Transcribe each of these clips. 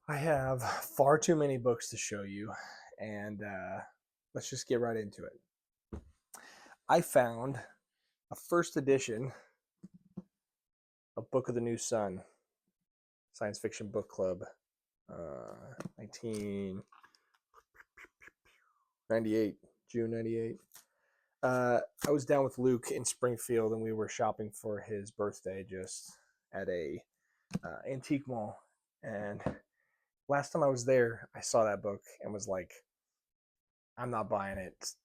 I have far too many books to show you, and let's just get right into it. I found a first edition of Book of the New Sun, Science Fiction Book Club, 1998, June 98. I was down with Luke in Springfield, and we were shopping for his birthday just at a antique mall. And last time I was there, I saw that book and was like, I'm not buying it. It's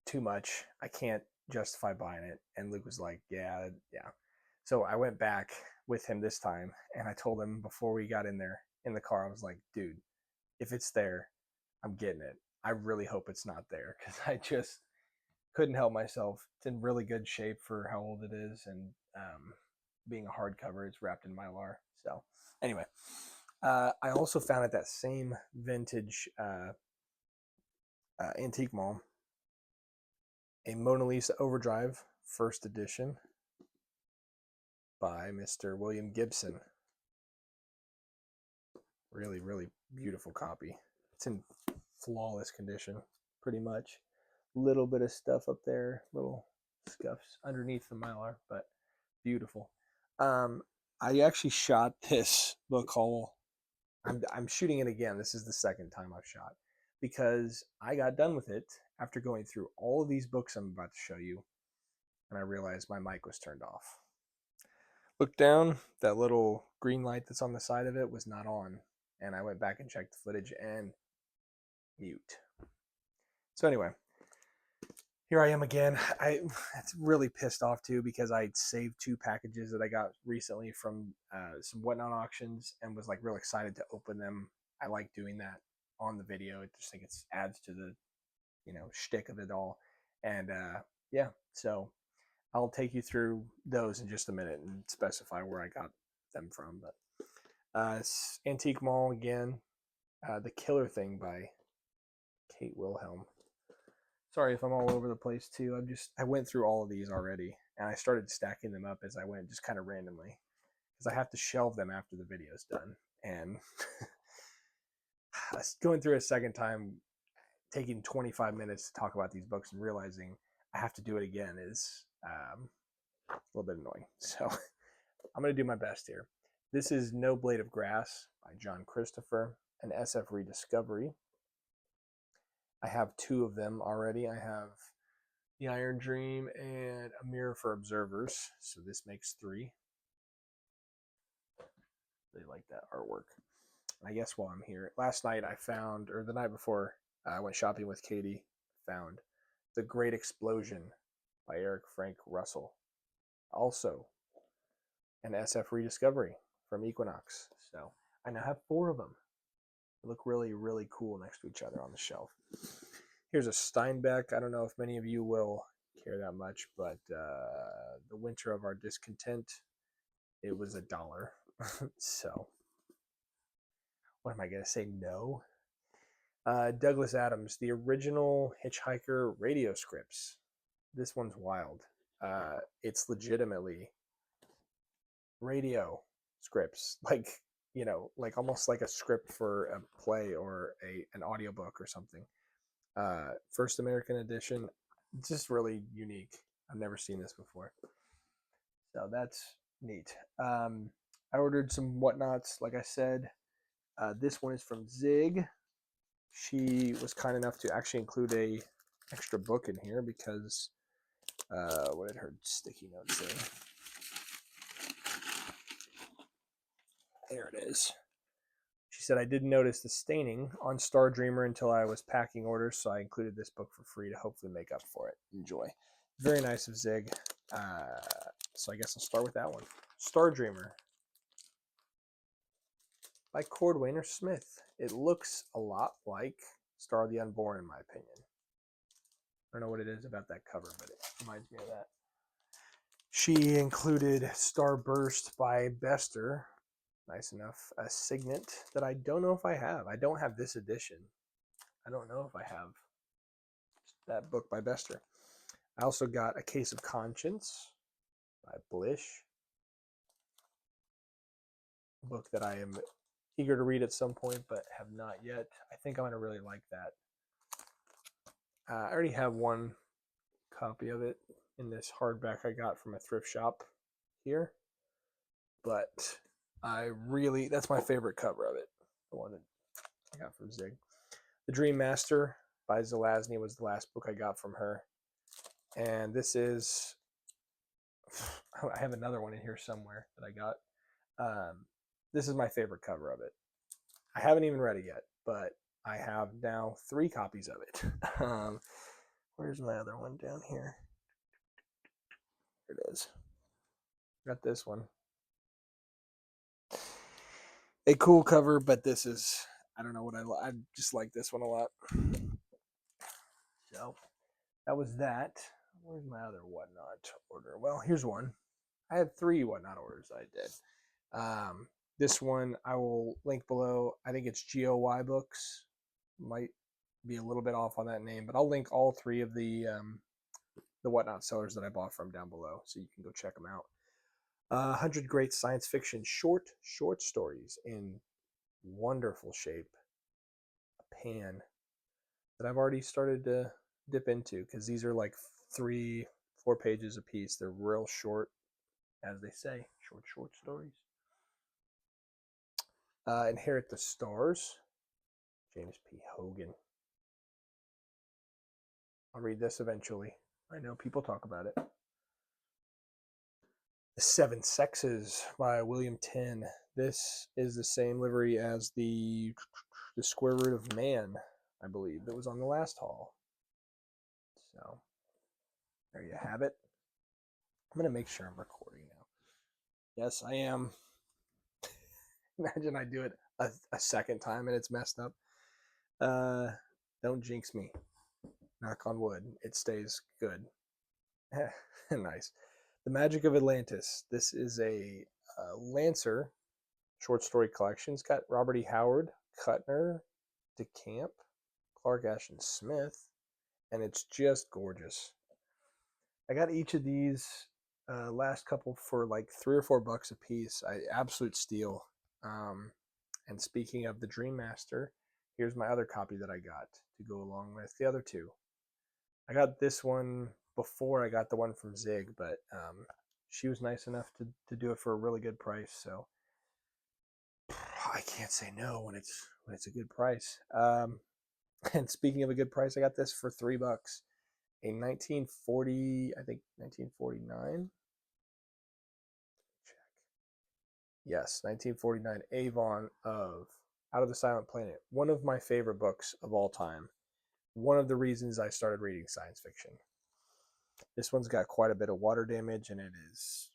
too much. I can't justify buying it. And Luke was like, yeah, yeah. So I went back with him this time and I told him before we got in there in the car, I was like, dude, if it's there, I'm getting it. I really hope it's not there because I just couldn't help myself. It's in really good shape for how old it is. And being a hardcover, it's wrapped in Mylar. So, anyway, I also found at that same vintage antique mall a Mona Lisa Overdrive first edition by Mr. William Gibson. Really, really beautiful copy. It's in flawless condition, pretty much. Little bit of stuff up there, little scuffs underneath the Mylar, but beautiful. I actually shot this book haul. I'm shooting it again. This is the second time I've shot because I got done with it after going through all of these books I'm about to show you, and I realized my mic was turned off. Looked down, that little green light that's on the side of it was not on. And I went back and checked the footage and mute. So anyway, here I am again. It's really pissed off too because I saved 2 packages that I got recently from some Whatnot auctions and was like real excited to open them. I like doing that on the video. I just think it adds to the shtick of it all. And yeah, so I'll take you through those in just a minute and specify where I got them from. But Antique Mall again. The Killer Thing by Kate Wilhelm. Sorry if I'm all over the place too. I went through all of these already, and I started stacking them up as I went, just kind of randomly, because I have to shelve them after the video's done. And going through a second time, taking 25 minutes to talk about these books and realizing I have to do it again is a little bit annoying. So I'm going to do my best here. This is No Blade of Grass by John Christopher, an SF rediscovery. I have 2 of them already. I have The Iron Dream and A Mirror for Observers. So this makes 3. They like that artwork. I guess while I'm here, last night I found, or the night before, I went shopping with Katie, found The Great Explosion by Eric Frank Russell. Also, an SF rediscovery from Equinox. So I now have 4 of them. They look really, really cool next to each other on the shelf. Here's a Steinbeck. I don't know if many of you will care that much, but The Winter of Our Discontent, it was $1. So what am I going to say? No. Douglas Adams, the original Hitchhiker radio scripts. This one's wild. It's legitimately radio scripts, like like almost like a script for a play or an audiobook or something. First American edition, just really unique. I've never seen this before, so that's neat. I ordered some Whatnots, like I said. This one is from Zig. She was kind enough to actually include a extra book in here because what did her sticky note say? There it is. She said, I didn't notice the staining on Star Dreamer until I was packing orders, so I included this book for free to hopefully make up for it. Enjoy. Very nice of Zig. So I guess I'll start with that one. Star Dreamer by Cordwainer Smith. It looks a lot like Star the Unborn, in my opinion. I don't know what it is about that cover, but it reminds me of that. She included Starburst by Bester. Nice enough. A signet that I don't know if I have. I don't have this edition. I don't know if I have that book by Bester. I also got A Case of Conscience by Blish. A book that I am eager to read at some point, but have not yet. I think I'm going to really like that. I already have one copy of it in this hardback I got from a thrift shop here, but that's my favorite cover of it, the one that I got from Zig. The Dream Master by Zelazny was the last book I got from her, and this is, I have another one in here somewhere that I got. This is my favorite cover of it. I haven't even read it yet, but I have now 3 copies of it. Where's my other one? Down here. Here it is. Got this one. A cool cover, but this is, I don't know what I just like this one a lot. So that was that. Where's my other Whatnot order? Well, here's one. I had 3 Whatnot orders I did. This one I will link below. I think it's GOY Books. Might be a little bit off on that name, but I'll link all 3 of the Whatnot sellers that I bought from down below, so you can go check them out. 100 Great Science Fiction short stories in wonderful shape. A pan that I've already started to dip into, because these are like 3-4 pages a piece. They're real short, as they say, short stories. Inherit the Stars, James P. Hogan. I'll read this eventually. I know people talk about it. The Seven Sexes by William Tenn. This is the same livery as the Square Root of Man, I believe, that was on the last haul. So there you have it. I'm going to make sure I'm recording now. Yes, I am. Imagine I do it a second time and it's messed up. Don't jinx me. Knock on wood. It stays good. Nice. The Magic of Atlantis. This is a Lancer short story collection. It's got Robert E. Howard, Kuttner, DeCamp, Clark Ashton Smith, and it's just gorgeous. I got each of these last couple for like $3 or $4 a piece. Absolute steal. And speaking of the Dream Master, here's my other copy that I got to go along with the other 2. I got this one before I got the one from Zig, but she was nice enough to do it for a really good price. So I can't say no when it's a good price. And speaking of a good price, I got this for $3. A 1940, I think 1949. Check. Yes, 1949 Avon of Out of the Silent Planet. One of my favorite books of all time. One of the reasons I started reading science fiction. This one's got quite a bit of water damage and it is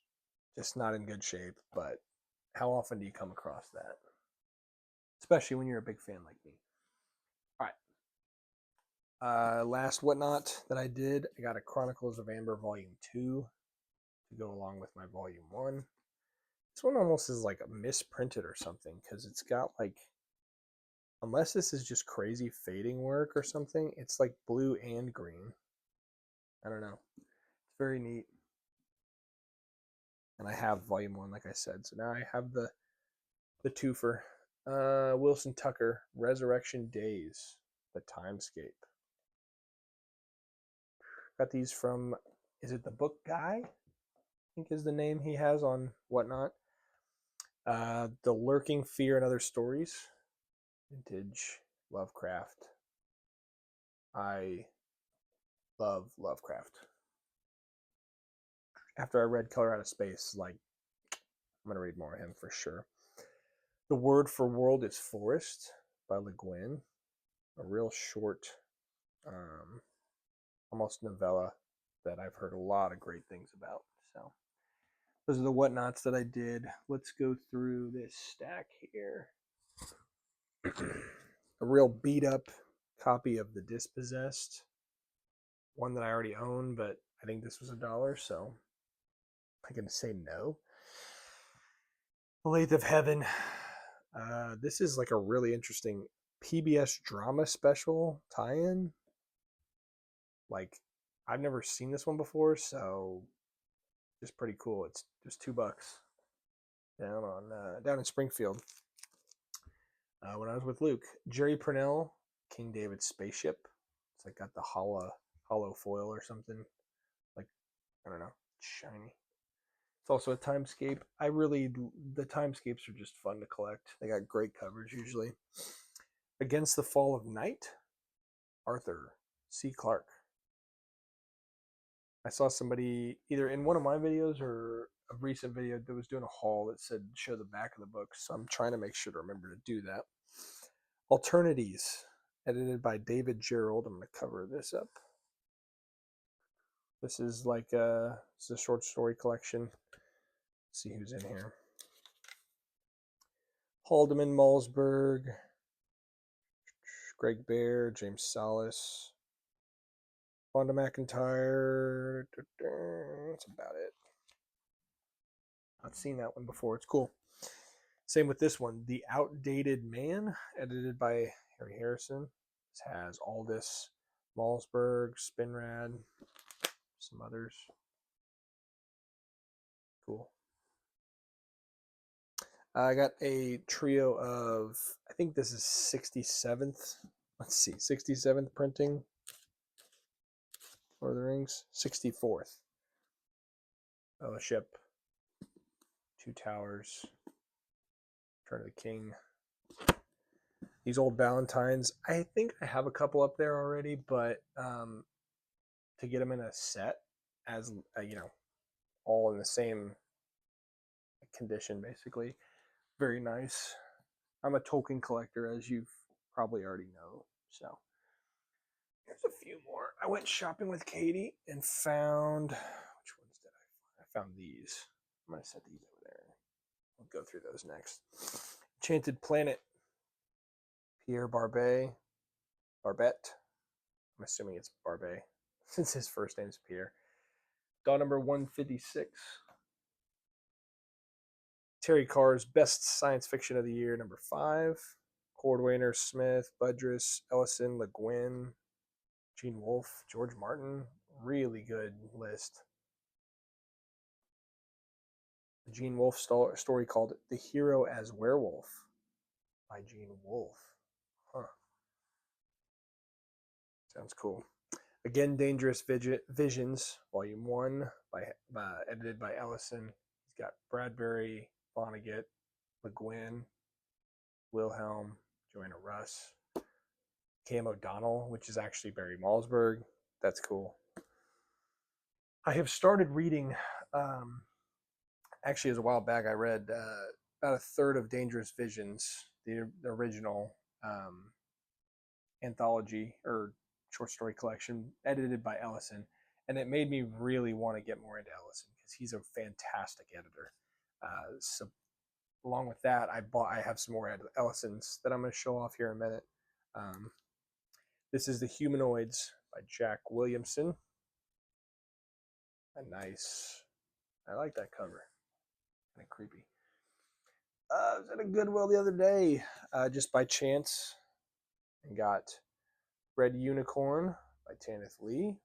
just not in good shape, but how often do you come across that? Especially when you're a big fan like me. All right. Last Whatnot that I did, I got a Chronicles of Amber Volume 2 to go along with my Volume 1. This one almost is like misprinted or something, because it's got like, unless this is just crazy fading work or something, it's like blue and green. I don't know. It's very neat. And I have Volume 1, like I said. So now I have the twofer. Wilson Tucker, Resurrection Days, The Timescape. Got these from, is it The Book Guy? I think is the name he has on Whatnot. The Lurking Fear and Other Stories. Vintage Lovecraft. I love Lovecraft. After I read Color Out of Space, like, I'm going to read more of him for sure. The Word for World is Forest by Le Guin. A real short, almost novella that I've heard a lot of great things about. So those are the Whatnots that I did. Let's go through this stack here. A real beat up copy of The Dispossessed. One that I already own, but I think this was $1, so I'm going to say no. The Lathe of Heaven. This is like a really interesting PBS drama special tie-in. Like, I've never seen this one before, so just pretty cool. It's just $2 down in Springfield. when I was with Luke. Jerry Purnell, King David's Spaceship. It's like got the hollow foil or something. Like, I don't know, shiny. It's also a timescape. The timescapes are just fun to collect. They got great covers usually. Against the Fall of Night, Arthur C. Clarke. I saw somebody either in one of my videos or a recent video that was doing a haul that said show the back of the book. So I'm trying to make sure to remember to do that. Alternities, edited by David Gerald. I'm going to cover this up. This is like it's a short story collection. Let's see who's in here. Haldeman, Malsberg, Greg Bear, James Salas, Fonda McIntyre. That's about it. I've seen that one before. It's cool. Same with this one. The Outdated Man, edited by Harry Harrison. This has Aldous, Malsberg, Spinrad, some others. Cool. I got a trio of, I think this is 67th. Let's see, 67th printing. Lord of the Rings. 64th. Fellowship. Two Towers. Return of the King. These old Valentines. I think I have a couple up there already, but to get them in a set as, all in the same condition, basically. Very nice. I'm a Tolkien collector, as you've probably already know. So here's a few more. I went shopping with Katie and found, which ones did I find? I found these. I'm going to set these over there. We'll go through those next. Enchanted Planet, Pierre Barbet. I'm assuming it's Barbet, since his first name's Pierre. Dawn number 156. Terry Carr's Best Science Fiction of the Year, number 5. Cordwainer, Smith, Budrus, Ellison, Le Guin, Gene Wolfe, George Martin. Really good list. The Gene Wolfe story called The Hero as Werewolf by Gene Wolfe. Huh. Sounds cool. Again, Dangerous Visions, Volume 1, edited by Ellison. He's got Bradbury, Vonnegut, Le Guin, Wilhelm, Joanna Russ, Cam O'Donnell, which is actually Barry Malsberg. That's cool. I have started reading, actually, as a while back, I read about a third of Dangerous Visions, the original anthology or short story collection, edited by Ellison. And it made me really want to get more into Ellison because he's a fantastic editor. So along with that, I have some more Ellisons that I'm going to show off here in a minute. This is The Humanoids by Jack Williamson. Nice. I like that cover. Kind of creepy. I was at a Goodwill the other day, just by chance, and got Red Unicorn by Tanith Lee.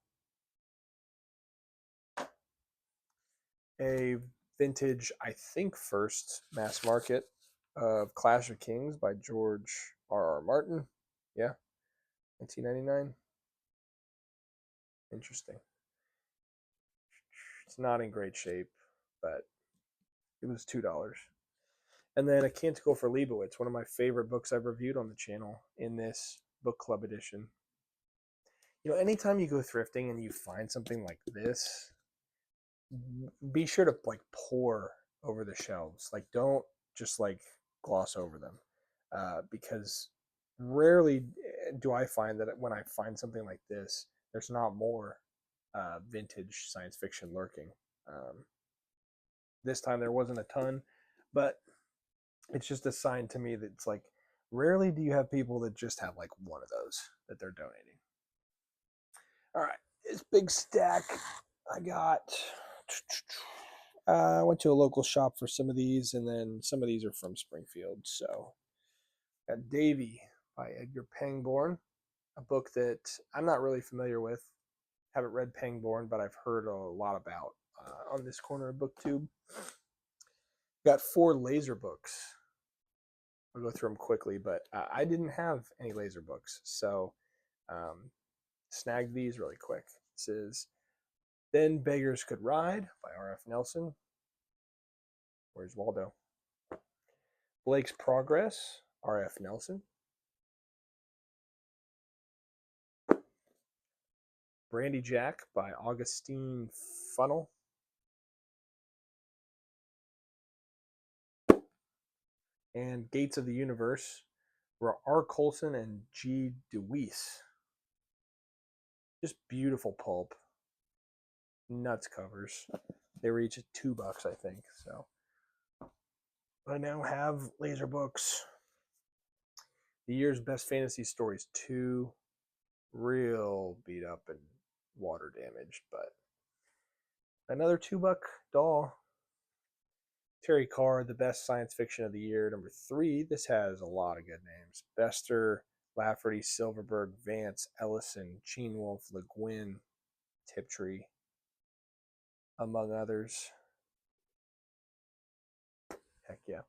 A vintage, I think first mass market of Clash of Kings by George R.R. Martin. Yeah, 1999. Interesting. It's not in great shape, but it was $2. And then A Canticle for Leibowitz, one of my favorite books I've reviewed on the channel in this book club edition. Anytime you go thrifting and you find something like this, be sure to pour over the shelves. Don't just gloss over them, because rarely do I find that when I find something like this, there's not more vintage science fiction lurking. This time there wasn't a ton, but it's just a sign to me that it's rarely do you have people that just have one of those that they're donating. All right, this big stack I got. I went to a local shop for some of these, and then some of these are from Springfield. So, got Davy by Edgar Pangborn, a book that I'm not really familiar with. Haven't read Pangborn, but I've heard a lot about on this corner of BookTube. Got 4 laser books. I'll go through them quickly, but I didn't have any laser books, so snagged these really quick. This is Then Beggars Could Ride by R.F. Nelson. Where's Waldo? Blake's Progress, R.F. Nelson. Brandy Jack by Augustine Funnel. And Gates of the Universe were R. Colson and G. DeWeese. Just beautiful pulp. Nuts covers. They were each at $2, I think. So I now have laser books. The year's best fantasy stories, 2 real beat up and water damaged, but another $2 doll. Terry Carr, the best science fiction of the year, number 3. This has a lot of good names: Bester, Lafferty, Silverberg, Vance, Ellison, Gene Wolfe, Le Guin, Tiptree, among others. Heck yeah.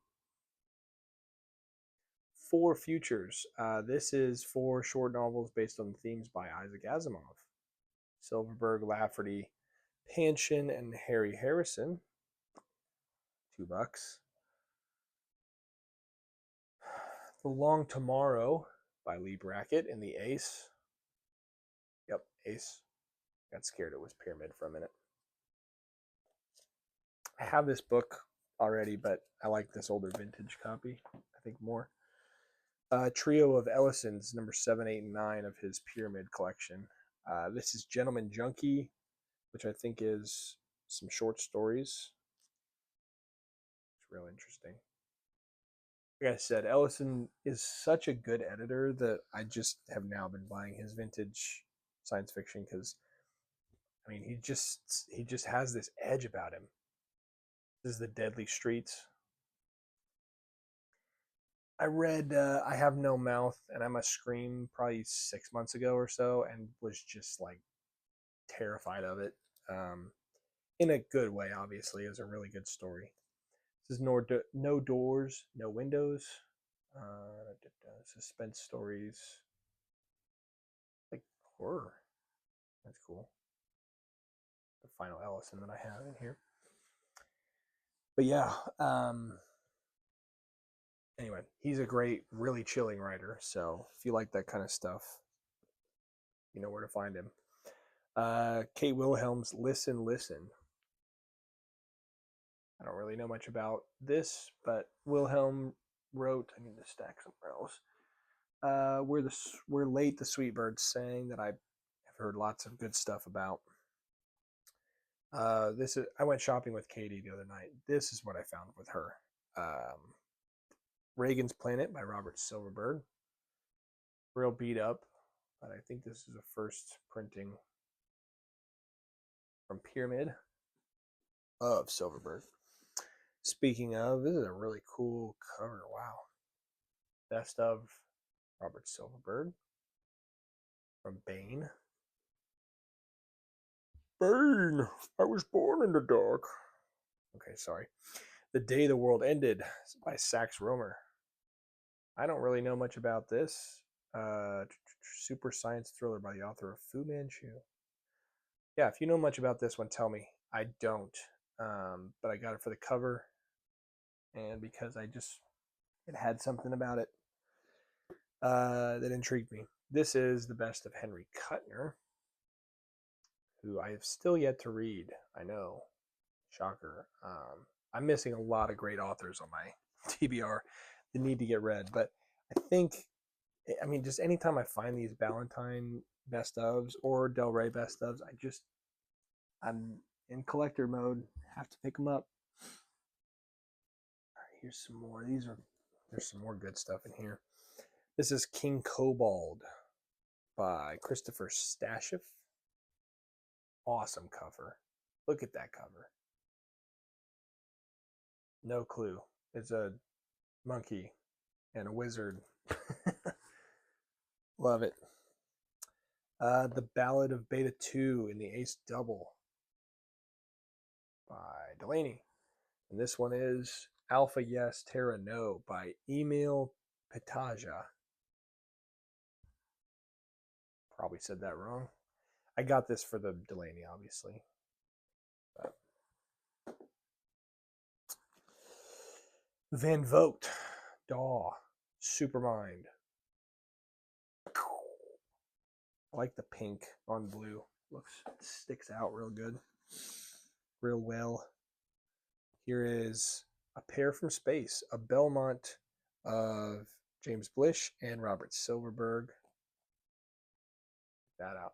4 Futures. This is 4 short novels based on themes by Isaac Asimov. Silverberg, Lafferty, Panshin, and Harry Harrison. $2. The Long Tomorrow by Lee Brackett and the Ace. Yep, Ace. Got scared it was Pyramid for a minute. I have this book already, but I like this older vintage copy, I think, more. Trio of Ellisons, number 7, 8, and 9 of his Pyramid collection. This is Gentleman Junkie, which I think is some short stories. It's real interesting. Like I said, Ellison is such a good editor that I just have now been buying his vintage science fiction because, I mean, he just has this edge about him. This is The Deadly Streets. I read I Have No Mouth and I Must Scream probably 6 months ago or so, and was just like terrified of it. In a good way, obviously. It was a really good story. This is No Doors, No Windows. Suspense stories. Like horror. That's cool. The final Ellison that I have in here. But yeah, anyway, he's a great, really chilling writer. So if you like that kind of stuff, you know where to find him. Kate Wilhelm's Listen, Listen. I don't really know much about this, but Wilhelm wrote, I need to stack somewhere else. We're Late, the Sweetbirds Sang, that I have heard lots of good stuff about. I went shopping with Katie the other night. This is what I found with her. Reagan's Planet by Robert Silverberg. Real beat up, but I think this is a first printing from Pyramid of Silverberg. Speaking of, this is a really cool cover. Wow. Best of Robert Silverberg from Bane. Bane, I was born in the dark. Okay, sorry. The Day the World Ended by Sax Rohmer. I don't really know much about this. Super science thriller by the author of Fu Manchu. Yeah, if you know much about this one, tell me. I don't. But I got it for the cover, and because it had something about it that intrigued me. This is the best of Henry Kuttner, who I have still yet to read. I know. Shocker. I'm missing a lot of great authors on my TBR that need to get read. But I think, I mean, just anytime I find these Ballantine best ofs or Del Rey best ofs, I'm in collector mode. Have to pick them up. All right, here's some more. There's some more good stuff in here. This is King Cobalt by Christopher Stasheff. Awesome cover. Look at that cover. No clue. It's a monkey and a wizard. Love it. The Ballad of Beta 2 in the Ace Double by Delaney. And this one is Alpha Yes, Terra No by Emil Petaja. Probably said that wrong. I got this for the Delaney, obviously. But Van Vogt, Daw, Supermind. I like the pink on blue. Sticks out real good. Real well. Here is A Pair from Space, a Belmont of James Blish and Robert Silverberg. Check that out.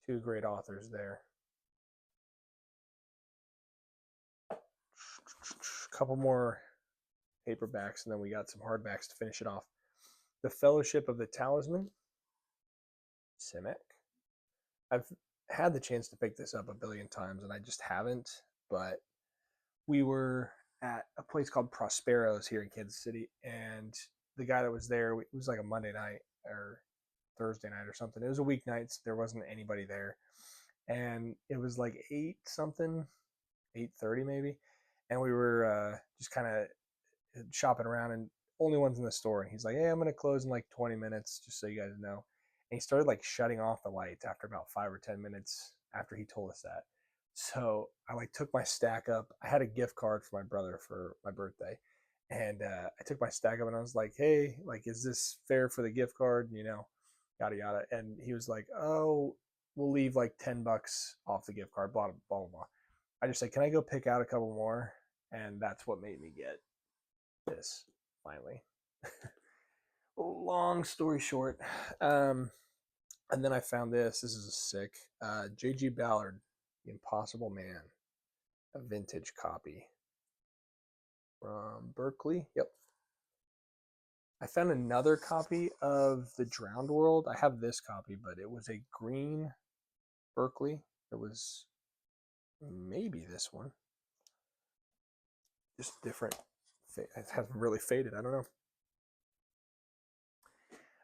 Two great authors there. A couple more paperbacks, and then we got some hardbacks to finish it off. The Fellowship of the Talisman, Simic. I've had the chance to pick this up a billion times, and I just haven't. But we were at a place called Prospero's here in Kansas City, and the guy that was there, it was like a Monday night or Thursday night or something. It was a weeknight, so there wasn't anybody there, and it was like 8 something, 8:30 maybe, and we were just kind of shopping around, and only ones in the store. And he's like, "Hey, I'm gonna close in like 20 minutes, just so you guys know." And he started like shutting off the lights after about 5 or 10 minutes after he told us that. So I like took my stack up. I had a gift card for my brother for my birthday, and I took my stack up and I was like, "Hey, like, is this fair for the gift card?" You know, yada yada. And he was like, "Oh, we'll leave like $10 off the gift card." Blah blah blah. I just said, "Can I go pick out a couple more?" And that's what made me get this finally. Long story short, and then I found this. This is a sick J.G. Ballard, The Impossible Man, a vintage copy from Berkeley. Yep. I found another copy of The Drowned World. I have this copy, but it was a green Berkeley. It was maybe this one, just different. It hasn't really faded. I don't know.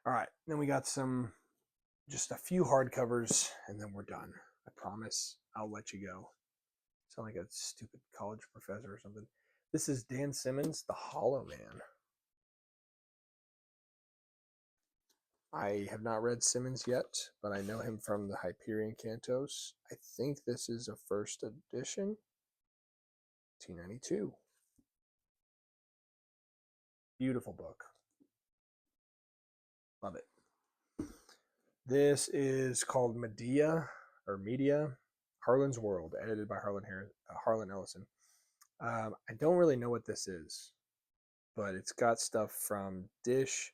All right, then we got just a few hardcovers, and then we're done. I promise I'll let you go. Sound like a stupid college professor or something. This is Dan Simmons, The Hollow Man. I have not read Simmons yet, but I know him from the Hyperion Cantos. I think this is a first edition, 1992. Beautiful book. Love it. This is called Medea, Harlan's World, edited by Harlan Ellison. I don't really know what this is, but it's got stuff from Dish,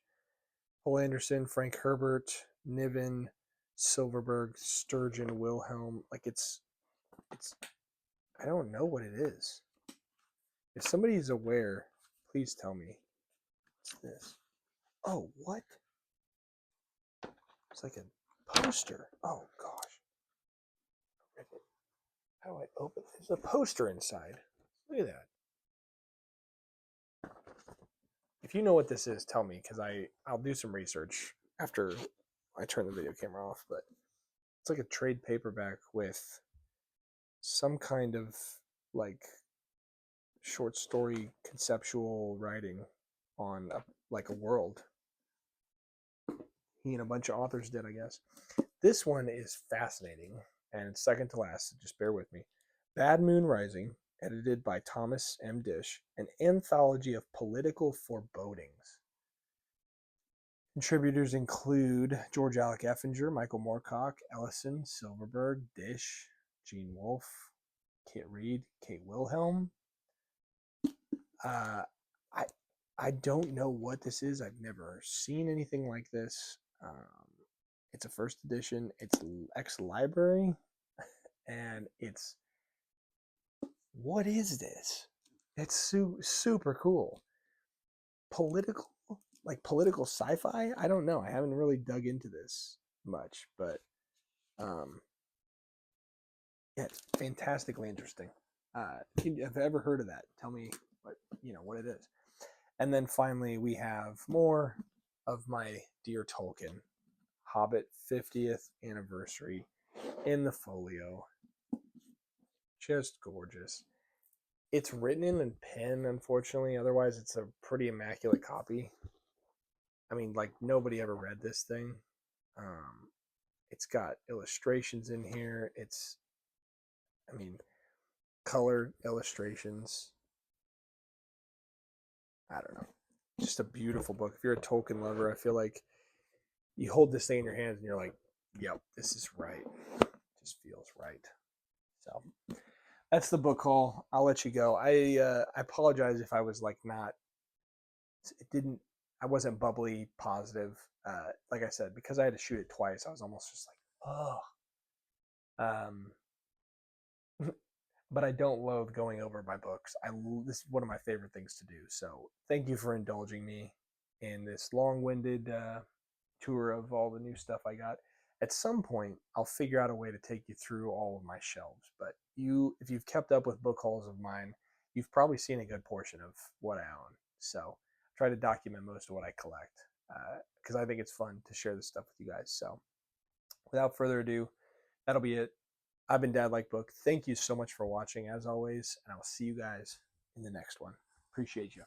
Paul Anderson, Frank Herbert, Niven, Silverberg, Sturgeon, Wilhelm. Like it's I don't know what it is. If somebody is aware, please tell me. What's this? Oh, what? It's like a poster. Oh gosh. How do I open it? There's a poster inside. Look at that. If you know what this is, tell me, because I'll do some research after I turn the video camera off. But it's like a trade paperback with some kind of like short story conceptual writing on like a world. He and a bunch of authors did, I guess. This one is fascinating, and it's second to last, so just bear with me. Bad Moon Rising, edited by Thomas M. Dish, an anthology of political forebodings. Contributors include George Alec Effinger, Michael Moorcock, Ellison, Silverberg, Dish, Gene Wolfe, Kit Reed, Kate Wilhelm. I I don't know what this is. I've never seen anything like this. It's a first edition. It's ex-library, and it's what is this? It's super cool. Political sci-fi. I don't know. I haven't really dug into this much, but yeah, it's fantastically interesting. If you've ever heard of that, tell me what it is. And then finally, we have more of my dear Tolkien, Hobbit 50th anniversary in the folio. Just gorgeous. It's written in pen, unfortunately. Otherwise, it's a pretty immaculate copy. I mean, like nobody ever read this thing. Um, it's got illustrations in here. I mean, colored illustrations. I don't know. Just a beautiful book. If you're a Tolkien lover, I feel like you hold this thing in your hands and you're like, yep, this is right. It just feels right. So that's the book haul. I'll let you go. I apologize if I was like not. It didn't. I wasn't bubbly positive. Like I said, because I had to shoot it twice, I was almost just like, oh. Um, but I don't loathe going over my books. This is one of my favorite things to do. So thank you for indulging me in this long-winded tour of all the new stuff I got. At some point, I'll figure out a way to take you through all of my shelves. But if you've kept up with book hauls of mine, you've probably seen a good portion of what I own. So I try to document most of what I collect because I think it's fun to share this stuff with you guys. So without further ado, that'll be it. I've been Dad Like Book. Thank you so much for watching, as always, and I'll see you guys in the next one. Appreciate you.